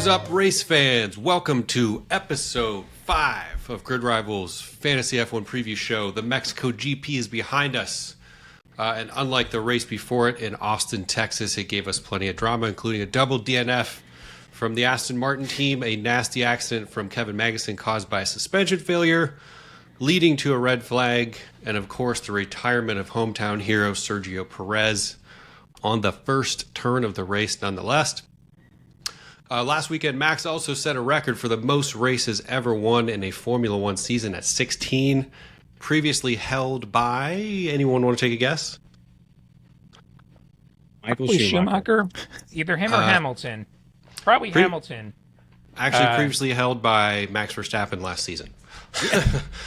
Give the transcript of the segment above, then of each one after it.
is up, race fans? Welcome to episode 5 of GridRival's Fantasy F1 Preview Show. The Mexico GP is behind us. And unlike the race before it in Austin, Texas, it gave us plenty of drama, including a double DNF from the Aston Martin team, a nasty accident from Kevin Magnussen caused by a suspension failure, leading to a red flag, and of course the retirement of hometown hero Sergio Perez on the first turn of the race nonetheless. Last weekend, Max also set a record for the most races ever won in a Formula One season at 16, previously held by, anyone want to take a guess? Michael Schumacher. Either him or Hamilton. Probably Hamilton. Actually, previously held by Max Verstappen last season.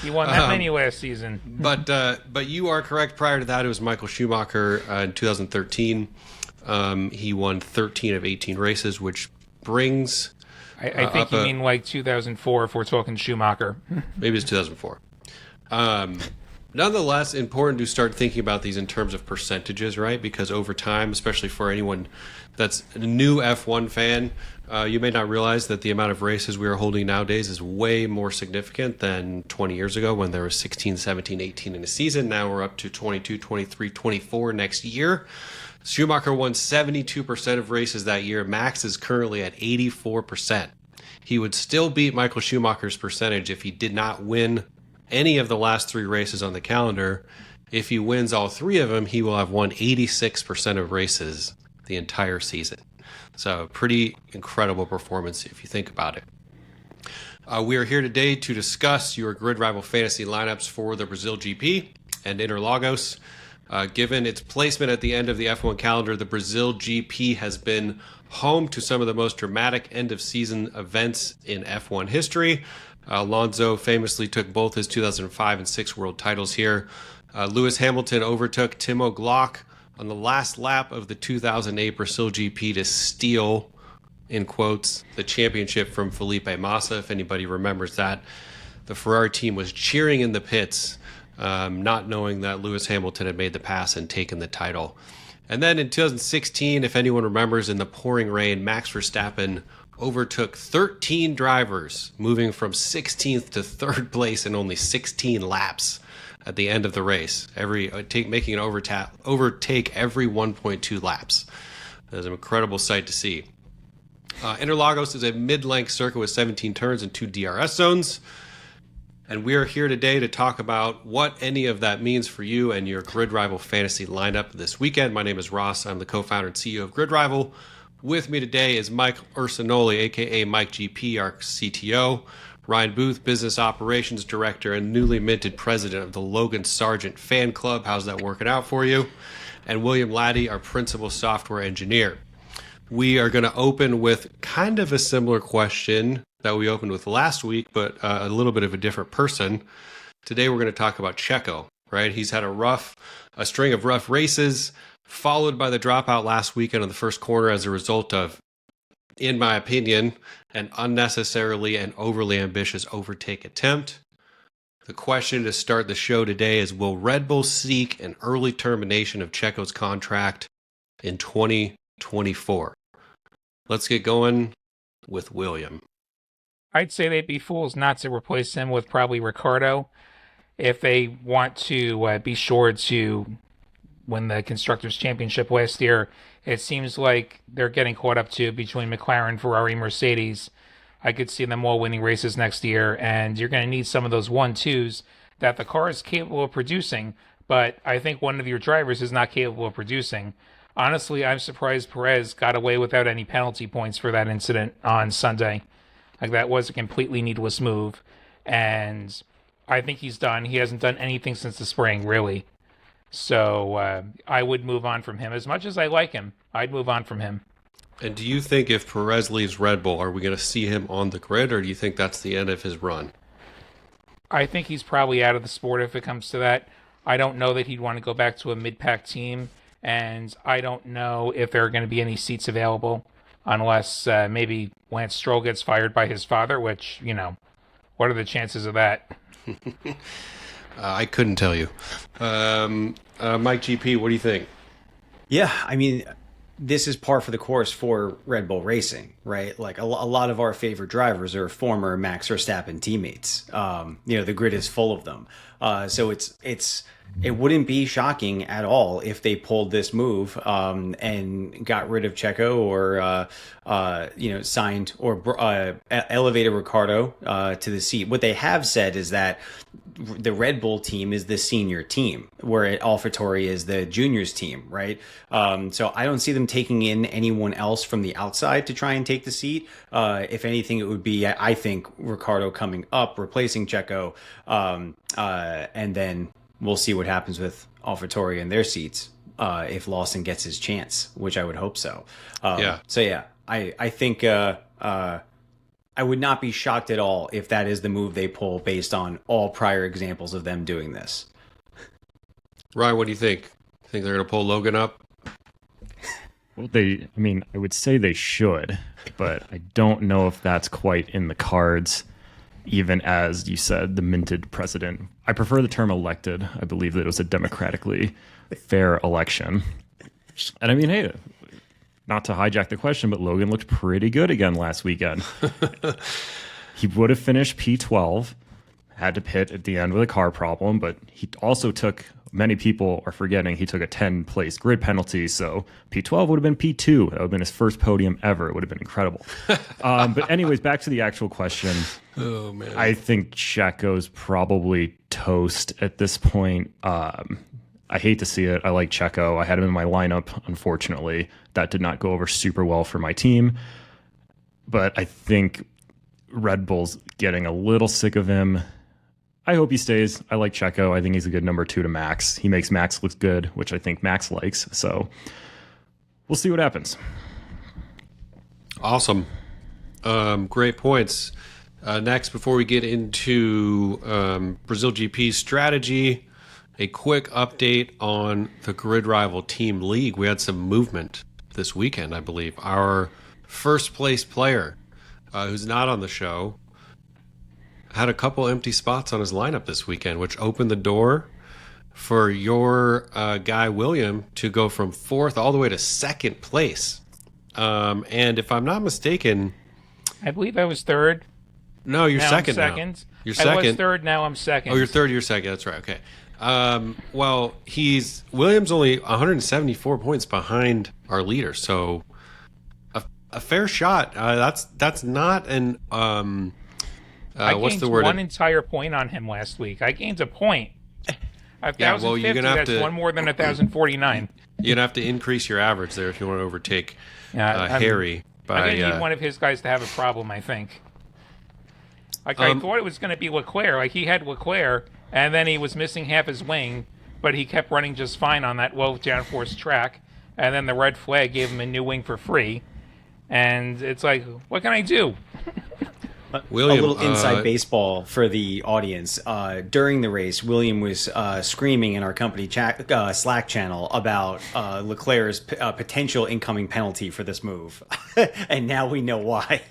He won that many last season. But you are correct. Prior to that, it was Michael Schumacher in 2013. He won 13 of 18 races, which brings... I think you mean like 2004 if we're talking Schumacher. Maybe it's 2004. Nonetheless, important to start thinking about these in terms of percentages, right? Because over time, especially for anyone that's a new F1 fan, you may not realize that the amount of races we are holding nowadays is way more significant than 20 years ago when there was 16, 17, 18 in a season. Now we're up to 22, 23, 24 next year. Schumacher won 72% of races that year. Max is currently at 84%. He would still beat Michael Schumacher's percentage if he did not win any of the last 3 races on the calendar. If he wins all 3 of them, he will have won 86% of races the entire season. So pretty incredible performance if you think about it. We are here today to discuss your GridRival fantasy lineups for the Brazil GP and Interlagos. Given its placement at the end of the F1 calendar, the Brazil GP has been home to some of the most dramatic end-of-season events in F1 history. Alonso famously took both his 2005 and 6 world titles here. Lewis Hamilton overtook Timo Glock on the last lap of the 2008 Brazil GP to steal, in quotes, the championship from Felipe Massa. If anybody remembers that, the Ferrari team was cheering in the pits, not knowing that Lewis Hamilton had made the pass and taken the title. And then in 2016, if anyone remembers, in the pouring rain, Max Verstappen overtook 13 drivers, moving from 16th to 3rd place in only 16 laps at the end of the race, making an overtake every 1.2 laps. It was an incredible sight to see. Interlagos is a mid-length circuit with 17 turns and 2 DRS zones. And we are here today to talk about what any of that means for you and your GridRival fantasy lineup this weekend. My name is Ross. I'm the co-founder and CEO of GridRival. With me today is Mike Ursinoli, a.k.a. Mike GP, our CTO. Ryan Booth, Business Operations Director and newly minted President of the Logan Sargent Fan Club. How's that working out for you? And William Laddie, our Principal Software Engineer. We are going to open with kind of a similar question that we opened with last week, but a little bit of a different person. Today we're going to talk about Checo, right? He's had a string of rough races, followed by the dropout last weekend in the first corner as a result of, in my opinion, an unnecessarily and overly ambitious overtake attempt. The question to start the show today is, will Red Bull seek an early termination of Checo's contract in 2024? Let's get going with William. I'd say they'd be fools not to replace him with probably Ricardo if they want to be sure to win the Constructors' Championship last year. It seems like they're getting caught up to between McLaren, Ferrari, Mercedes. I could see them all winning races next year, and you're going to need some of those 1-2s that the car is capable of producing, but I think one of your drivers is not capable of producing. Honestly, I'm surprised Perez got away without any penalty points for that incident on Sunday. Like, that was a completely needless move, and I think he's done. He hasn't done anything since the spring, really. So I would move on from him. As much as I like him, I'd move on from him. And do you think if Perez leaves Red Bull, are we going to see him on the grid, or do you think that's the end of his run? I think he's probably out of the sport if it comes to that. I don't know that he'd want to go back to a mid-pack team, and I don't know if there are going to be any seats available unless maybe Lance Stroll gets fired by his father, which, what are the chances of that? I couldn't tell you. Mike GP, what do you think? Yeah, I mean, this is par for the course for Red Bull Racing, right? Like a lot of our favorite drivers are former Max Verstappen teammates. The grid is full of them. So it wouldn't be shocking at all if they pulled this move and got rid of Checo or signed or elevated Ricardo to the seat. What they have said is that the Red Bull team is the senior team, where AlphaTauri is the juniors team, right? So I don't see them taking in anyone else from the outside to try and take the seat. If anything, it would be, I think, Ricardo coming up, replacing Checo, and then we'll see what happens with AlphaTauri and their seats if Lawson gets his chance, which I would hope so. So yeah, I think I would not be shocked at all if that is the move they pull based on all prior examples of them doing this. Ryan, what do you think? Think they're going to pull Logan up? Well, I would say they should, but I don't know if that's quite in the cards. Even as you said, the minted president. I prefer the term elected. I believe that it was a democratically fair election. And I mean, hey, not to hijack the question, but Logan looked pretty good again last weekend. He would have finished P12, had to pit at the end with a car problem, but he also took, many people are forgetting, he took a 10-place grid penalty, so P12 would have been P2. That would have been his first podium ever. It would have been incredible. But anyways, back to the actual question. Oh, man. I think Checo's probably toast at this point. I hate to see it. I like Checo. I had him in my lineup, unfortunately. That did not go over super well for my team. But I think Red Bull's getting a little sick of him. I hope he stays. I like Checo. I think he's a good number 2 to Max. He makes Max look good, which I think Max likes. So we'll see what happens. Awesome. Great points. Next, before we get into Brazil GP strategy, a quick update on the GridRival Team League. We had some movement this weekend, I believe. Our first place player, who's not on the show, had a couple empty spots on his lineup this weekend, which opened the door for your guy William to go from 4th all the way to 2nd place. And if I'm not mistaken, I believe I was 3rd. No, you're now second. I'm second. Now. You're second. I was 3rd. Now I'm 2nd. Oh, you're 3rd. You're 2nd. That's right. Okay. Well, Williams only 174 points behind our leader, so a fair shot. That's not an I what's gained the word? 1 entire point on him last week. I gained a point. 1,050. You're gonna have that's to, one more than 1,049. You're gonna have to increase your average there if you want to overtake Harry. I need one of his guys to have a problem, I think. I thought it was going to be Leclerc. Like, he had Leclerc, and then he was missing half his wing, but he kept running just fine on that low downforce track. And then the red flag gave him a new wing for free. And it's like, what can I do? William, a little inside baseball for the audience. During the race, William was screaming in our company Slack channel about Leclerc's potential incoming penalty for this move. And now we know why.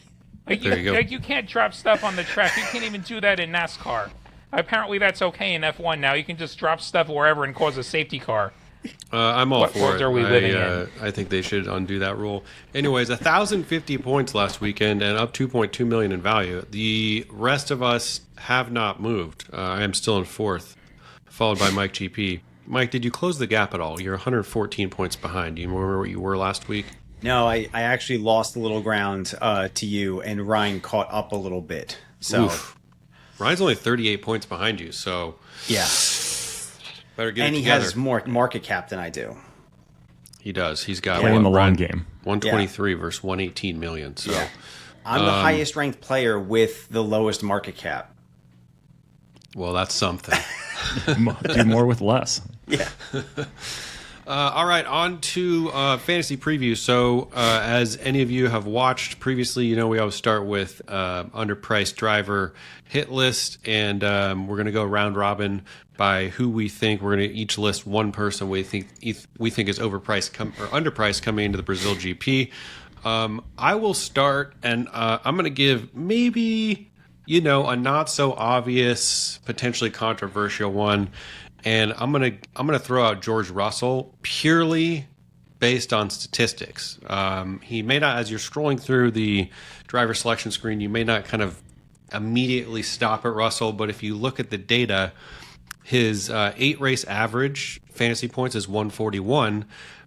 You can't drop stuff on the track. You can't even do that in NASCAR. Apparently that's okay in F1 now. You can just drop stuff wherever and cause a safety car. I'm all for it. Are we living in? I think they should undo that rule. Anyways, 1,050 points last weekend and up 2.2 million in value. The rest of us have not moved. I am still in 4th, followed by Mike GP. Mike, did you close the gap at all? You're 114 points behind. Do you remember what you were last week? No, I actually lost a little ground to you, and Ryan caught up a little bit. So Oof. Ryan's only 38 points behind you, so yeah. Better get and it he together. has more market cap than I do. He does. He's got playing the long game. 123 versus 118 million. So I'm the highest ranked player with the lowest market cap. Well, that's something. Do more with less. Yeah. All right, on to fantasy preview. So, as any of you have watched previously, you know we always start with underpriced driver hit list, and we're going to go round robin by who we think. We're going to each list one person we think is overpriced or underpriced coming into the Brazil GP. I will start, and I'm going to give maybe a not so obvious, potentially controversial one. And I'm gonna throw out George Russell purely based on statistics. He may not, as you're scrolling through the driver selection screen, you may not kind of immediately stop at Russell, but if you look at the data, his 8-race average fantasy points is 141,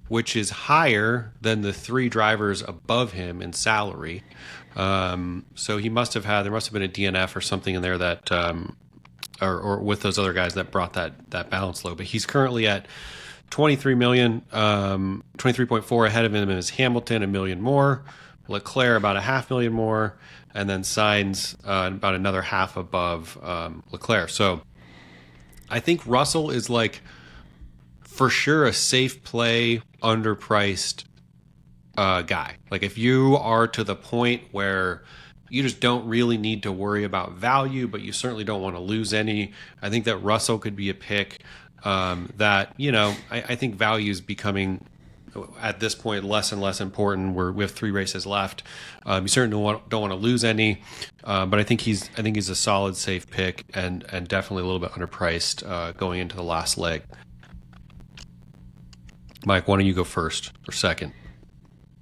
which is higher than the 3 drivers above him in salary. So there must have been a DNF or something in there that, or with those other guys that brought that balance low. But he's currently at 23 million, 23.4 ahead of him is Hamilton, 1 million more, Leclerc about 500,000 more, and then Sainz about another half above Leclerc. So I think Russell is like for sure a safe play, underpriced guy. Like if you are to the point where you just don't really need to worry about value, but you certainly don't want to lose any, I think that Russell could be a pick that, I think value is becoming at this point less and less important. We have 3 races left. You certainly don't want to lose any, but I think he's a solid, safe pick and definitely a little bit underpriced going into the last leg. Mike, why don't you go first or second?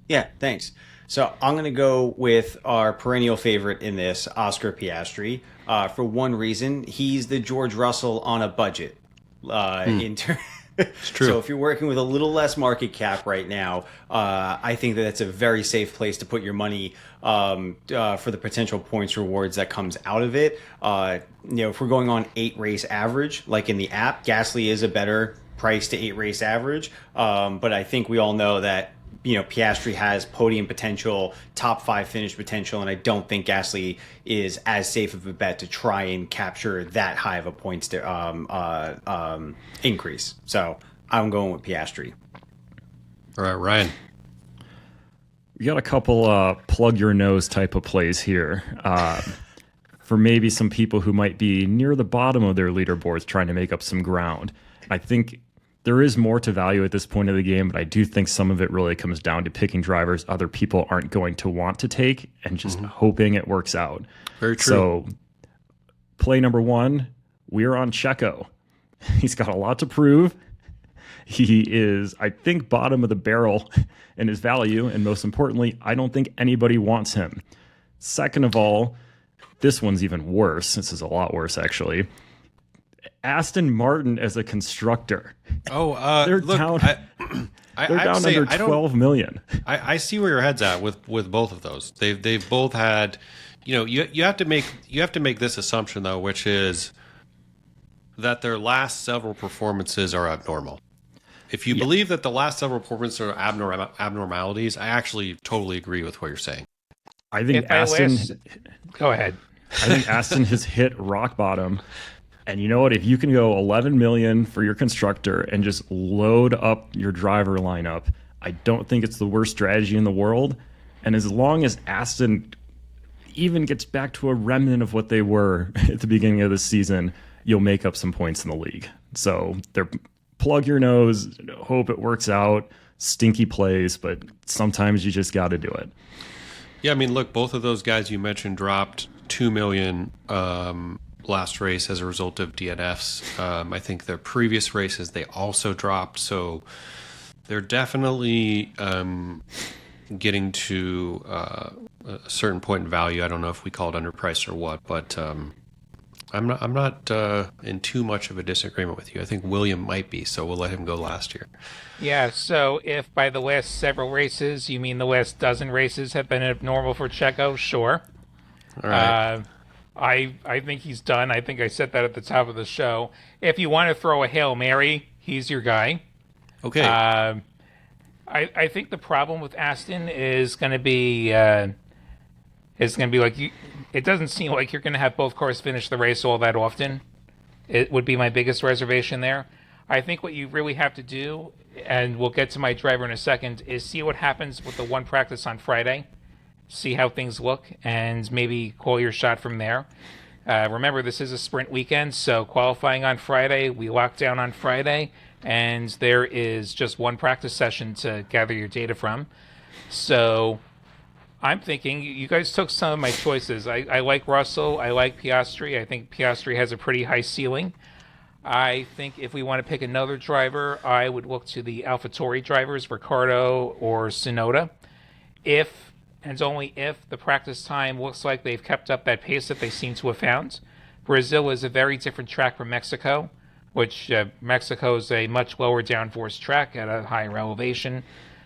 Yeah, thanks. So I'm going to go with our perennial favorite in this, Oscar Piastri. For one reason, he's the George Russell on a budget. It's true. So if you're working with a little less market cap right now, I think that that's a very safe place to put your money for the potential points rewards that comes out of it. If we're going on 8-race average, like in the app, Gasly is a better price to 8-race average. But I think we all know that Piastri has podium potential, top 5 finish potential, and I don't think Gasly is as safe of a bet to try and capture that high of a points to increase. So I'm going with Piastri. All right, Ryan. We got a couple plug your nose type of plays here for maybe some people who might be near the bottom of their leaderboards trying to make up some ground. I think there is more to value at this point of the game, but I do think some of it really comes down to picking drivers other people aren't going to want to take and just hoping it works out. Very true. So play number 1, we're on Checo. He's got a lot to prove. He is, I think, bottom of the barrel in his value, and most importantly, I don't think anybody wants him. Second of all, this one's even worse. This is a lot worse, actually. Aston Martin as a constructor. Oh, they're look, down. They're down say, under 12 million. I see where your head's at with both of those. They've both had, you have to make this assumption though, which is that their last several performances are abnormal. If you believe that the last several performances are abnormalities, I actually totally agree with what you're saying. I think Go ahead. I think Aston has hit rock bottom. And you know what? If you can go 11 million for your constructor and just load up your driver lineup, I don't think it's the worst strategy in the world. And as long as Aston even gets back to a remnant of what they were at the beginning of the season, you'll make up some points in the league. So they're plug your nose, hope it works out, stinky plays, but sometimes you just got to do it. Yeah, I mean, look, both of those guys you mentioned dropped 2 million last race as a result of DNFs. I think their previous races they also dropped, so they're definitely getting to a certain point in value. I don't know if we call it underpriced or what, but I'm not in too much of a disagreement with you. I think William might be, so we'll let him go last year. Yeah, so if by the last several races you mean the last dozen races have been abnormal for Checo, sure. All right. I think he's done. I think I said that at the top of the show. If you want to throw a Hail Mary, he's your guy. Okay. I think the problem with Aston is going to be like it doesn't seem like you're going to have both cars finish the race all that often. It would be my biggest reservation there. I think what you really have to do, and we'll get to my driver in a second, is see what happens with the one practice on Friday. See how things look, and maybe call your shot from there. Remember, this is a sprint weekend, so qualifying on Friday, we lock down on Friday, and there is just one practice session to gather your data from. So I'm thinking, you guys took some of my choices. I like Russell, I like Piastri. I think Piastri has a pretty high ceiling. I think if we want to pick another driver, I would look to the AlphaTauri drivers, Ricciardo or Tsunoda. If, and only if, the practice time looks like they've kept up that pace that they seem to have found. Brazil is a very different track from Mexico, which Mexico is a much lower downforce track at a higher elevation.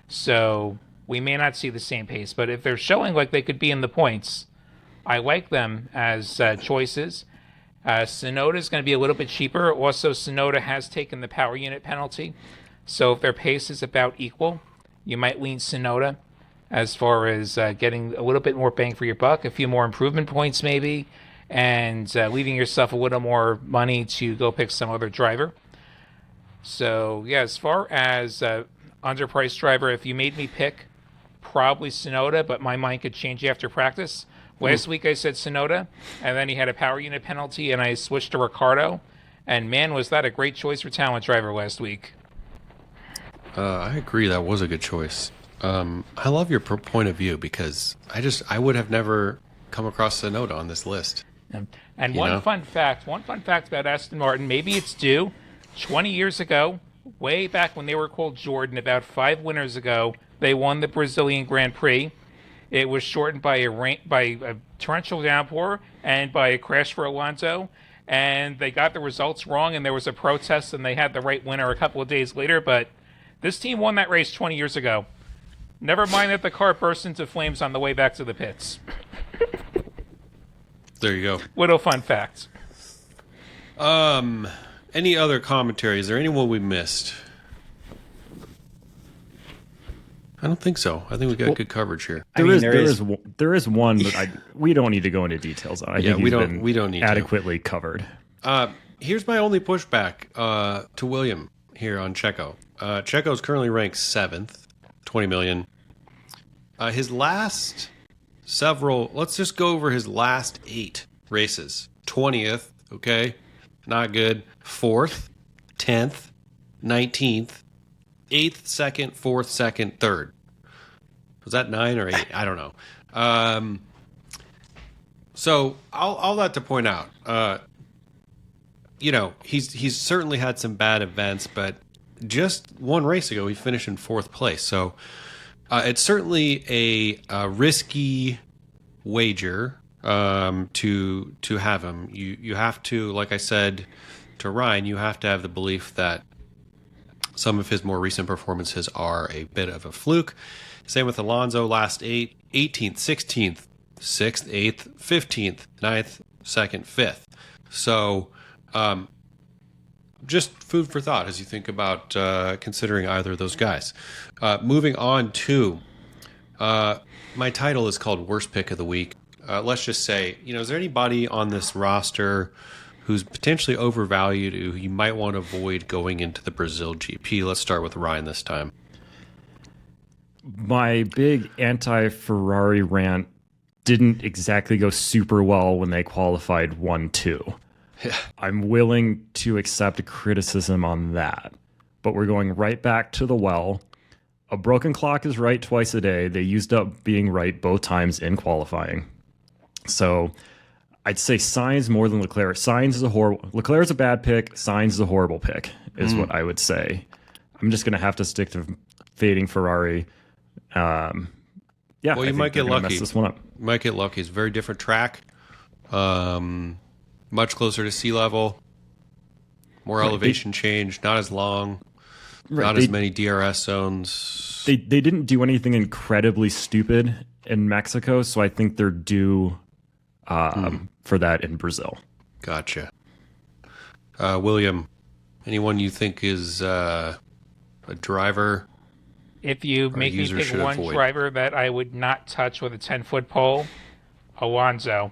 So we may not see the same pace. But if they're showing like they could be in the points, I like them as choices. Tsunoda is going to be a little bit cheaper. Also, Tsunoda has taken the power unit penalty. So if their pace is about equal, you might lean Tsunoda as far as getting a little bit more bang for your buck, a few more improvement points maybe, and leaving yourself a little more money to go pick some other driver. So, yeah, as far as underpriced driver, if you made me pick, probably Tsunoda, but my mind could change after practice. Last week I said Tsunoda, and then he had a power unit penalty, and I switched to Ricciardo. And man, was that a great choice for talent driver last week. I agree. That was a good choice. I love your point of view because I would have never come across Tsunoda on this list. And one fun fact about Aston Martin, maybe it's due. 20 years ago, way back when they were called Jordan, about 5 winters ago, they won the Brazilian Grand Prix. It was shortened by a torrential downpour and by a crash for Alonso. And they got the results wrong, and there was a protest, and they had the right winner a couple of days later. But this team won that race 20 years ago. Never mind that the car burst into flames on the way back to the pits. There you go. Little fun fact. Any other commentary? Is there anyone we missed? I don't think so. I think we got good coverage here. There is one, but we don't need to go into details on. I think we don't need adequately covered. Here's my only pushback to William here on Checo. Checo is currently ranked 7th, 20 million. His last several, let's just go over his last 8 races. 20th, okay, not good. 4th, 10th, 19th, 8th, 2nd, 4th, 2nd, 3rd. Was that 9 or 8? I don't know. So all that to point out, he's certainly had some bad events, but just one race ago he finished in 4th place. So it's certainly a risky wager to have him. You have to, like I said to Ryan, you have to have the belief that some of his more recent performances are a bit of a fluke. Same with Alonso, last 8, 18th, 16th, 6th, 8th, 15th, 9th, 2nd, 5th. So just food for thought as you think about considering either of those guys. Moving on to my title is called Worst Pick of the Week. Let's just say, is there anybody on this roster who's potentially overvalued, who you might want to avoid going into the Brazil GP? Let's start with Ryan this time. My big anti-Ferrari rant didn't exactly go super well when they qualified 1-2. Yeah. I'm willing to accept criticism on that, but we're going right back to the well. A broken clock is right twice a day. They used up being right both times in qualifying. So I'd say Sainz more than Leclerc. Leclerc's a bad pick. Sainz is a horrible pick, is what I would say. I'm just going to have to stick to fading Ferrari. Well, you might get lucky. Mess this one up. You might get lucky. It's a very different track. Much closer to sea level. More elevation change. Not as long. Not as many DRS zones. They didn't do anything incredibly stupid in Mexico, so I think they're due for that in Brazil. Gotcha. William, anyone you think is a driver? If you make me pick one driver that I would not touch with a 10-foot pole, Alonso.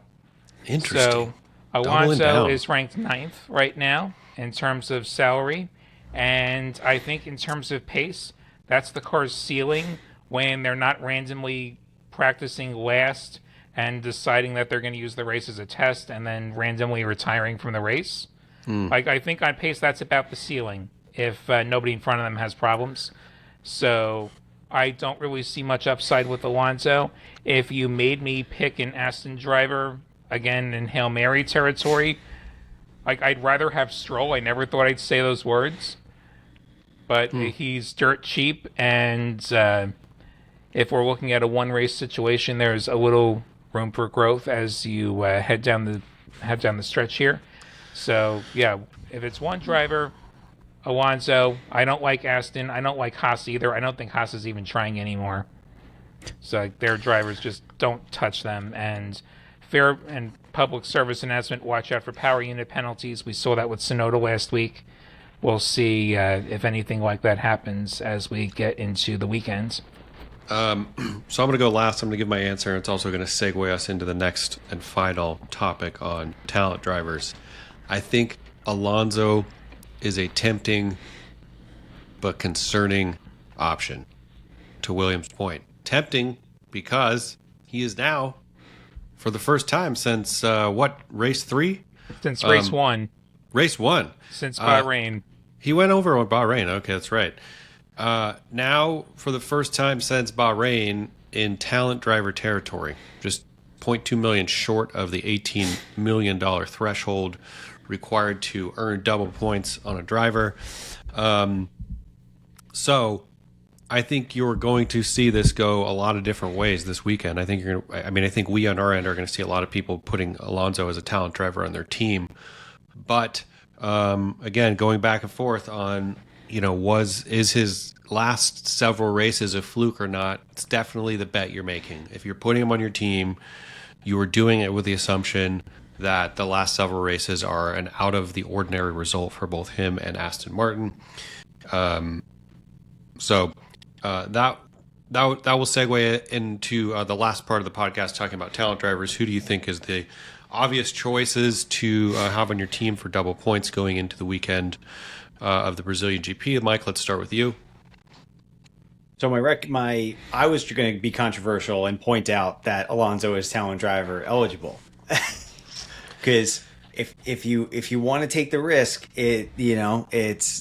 Interesting. So Alonso is ranked 9th right now in terms of salary. And I think in terms of pace, that's the car's ceiling when they're not randomly practicing last and deciding that they're going to use the race as a test and then randomly retiring from the race. Like, I think on pace, that's about the ceiling if nobody in front of them has problems. So I don't really see much upside with Alonso. If you made me pick an Aston driver, again, in Hail Mary territory, Like, I'd rather have Stroll. I never thought I'd say those words. But he's dirt cheap, and if we're looking at a one-race situation, there's a little room for growth as you head down the stretch here. So, yeah, if it's one driver, Alonso. I don't like Aston. I don't like Haas either. I don't think Haas is even trying anymore. So like, their drivers just don't touch them. And fair and public service announcement, watch out for power unit penalties. We saw that with Tsunoda last week. We'll see if anything like that happens as we get into the weekend. So I'm going to go last. I'm going to give my answer, and it's also going to segue us into the next and final topic on talent drivers. I think Alonso is a tempting but concerning option, to William's point. Tempting because he is now, for the first time since, race 3? Since race 1. Race 1. Since Bahrain. He went over on Bahrain. Okay, that's right. Now, for the first time since Bahrain, in talent driver territory, just 0.2 million short of the $18 million threshold required to earn double points on a driver. So I think you're going to see this go a lot of different ways this weekend. I think I think we on our end are going to see a lot of people putting Alonso as a talent driver on their team. But again, going back and forth on, is his last several races a fluke or not? It's definitely the bet you're making. If you're putting him on your team, you are doing it with the assumption that the last several races are an out of the ordinary result for both him and Aston Martin. So that will segue into the last part of the podcast, talking about talent drivers. Who do you think is the obvious choices to have on your team for double points going into the weekend of the Brazilian GP? Mike, let's start with you. So I was going to be controversial and point out that Alonso is talent driver eligible. Because if you want to take the risk, this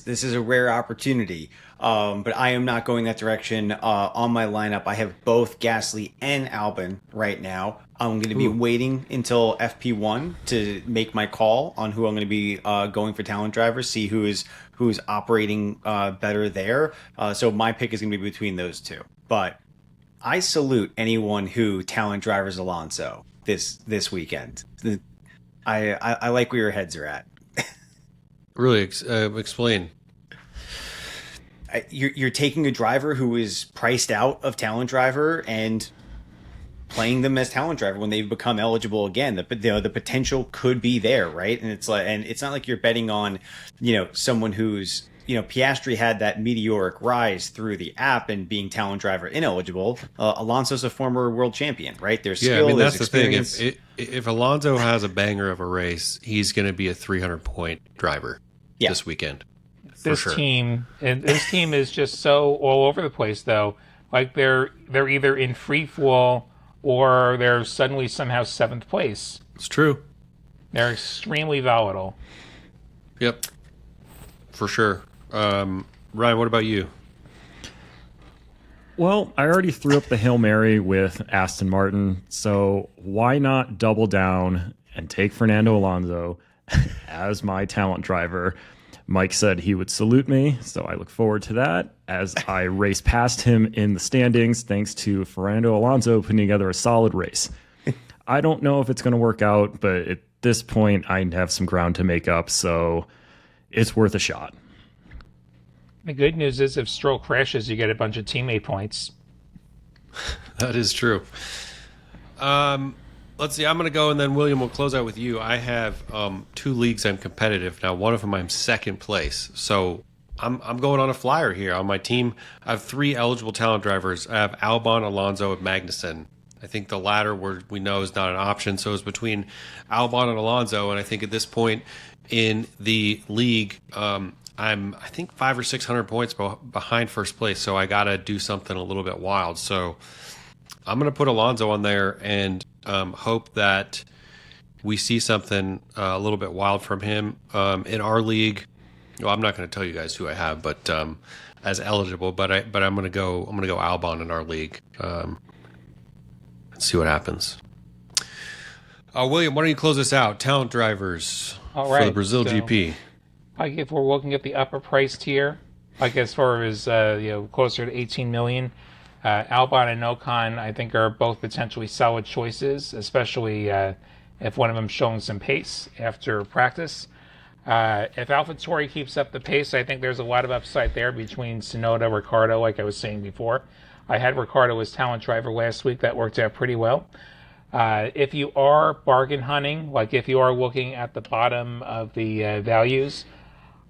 is a rare opportunity. But I am not going that direction. On my lineup, I have both Gasly and Albon right now. I'm going to be waiting until FP1 to make my call on who I'm going to be going for talent drivers. See who's operating better there. So my pick is going to be between those two. But I salute anyone who talent drivers Alonso this weekend. I like where your heads are at. Really, explain. You're taking a driver who is priced out of talent driver and playing them as talent driver when they've become eligible again. The potential could be there, right? And it's not like you're betting on, someone who's, Piastri had that meteoric rise through the app and being talent driver ineligible. Alonso's a former world champion, right? There's skill, that's there's the experience. thing. If Alonso has a banger of a race, he's going to be a 300-point driver this weekend. This team is just so all over the place, though. Like they're either in free fall or they're suddenly somehow 7th place. It's true. They're extremely volatile. Yep, for sure. Ryan, what about you? Well, I already threw up the Hail Mary with Aston Martin, so why not double down and take Fernando Alonso as my talent driver? Mike said he would salute me, so I look forward to that as I race past him in the standings thanks to Fernando Alonso putting together a solid race. I don't know if it's going to work out, but at this point I have some ground to make up, so it's worth a shot. The good news is if Stroll crashes, you get a bunch of teammate points. That is true. Let's see. I'm going to go, and then William will close out with you. I have 2 leagues I'm competitive now. One of them I'm second place, so I'm going on a flyer here on my team. I have 3 eligible talent drivers. I have Albon, Alonso, and Magnussen. I think the latter we know is not an option, so it's between Albon and Alonso. And I think at this point in the league, I'm 500 or 600 points behind first place, so I got to do something a little bit wild. So I'm going to put Alonso on there and hope that we see something a little bit wild from him in our league. Well, I'm not going to tell you guys who I have, but as eligible. But I'm going to go Albon in our league. Let's see what happens. William, why don't you close us out? Talent drivers All for the right, Brazil so- GP. Like if we're looking at the upper price tier, like as far as closer to 18 million, Albon and Ocon I think are both potentially solid choices, especially if one of them's showing some pace after practice. If AlphaTauri keeps up the pace, I think there's a lot of upside there between Tsunoda, Ricciardo, like I was saying before. I had Ricciardo as talent driver last week. That worked out pretty well. If you are bargain hunting, like if you are looking at the bottom of the values,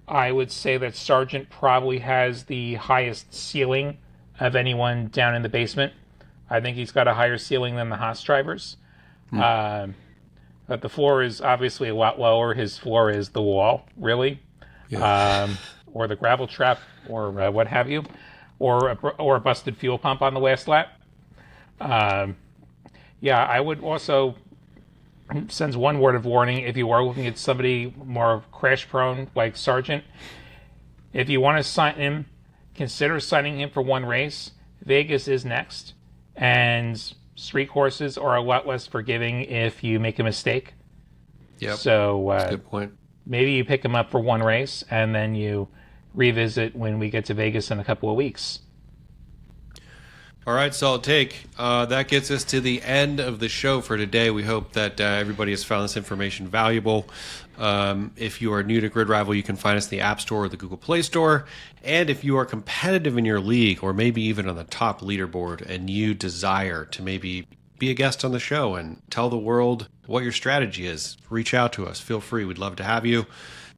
I would say that Sargent probably has the highest ceiling of anyone down in the basement. I think he's got a higher ceiling than the Haas drivers. But the floor is obviously a lot lower. His floor is the wall, really, or the gravel trap, or what have you, or a busted fuel pump on the last lap. I would also sends one word of warning if you are looking at somebody more crash prone like Sargent. If you want to sign him, consider signing him for one race. Vegas is next, and street courses are a lot less forgiving if you make a mistake. Yep. So That's a good point. maybe you pick him up for one race and then you revisit when we get to Vegas in a couple of weeks. All right, Solid Take. That gets us to the end of the show for today. We hope that everybody has found this information valuable. If you are new to GridRival, you can find us in the App Store or the Google Play Store. And if you are competitive in your league, or maybe even on the top leaderboard, and you desire to maybe be a guest on the show and tell the world what your strategy is, reach out to us. Feel free. We'd love to have you.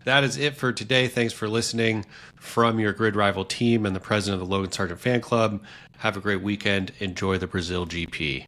That is it for today. Thanks for listening from your GridRival team and the president of the Logan Sargent Fan Club. Have a great weekend. Enjoy the Brazil GP.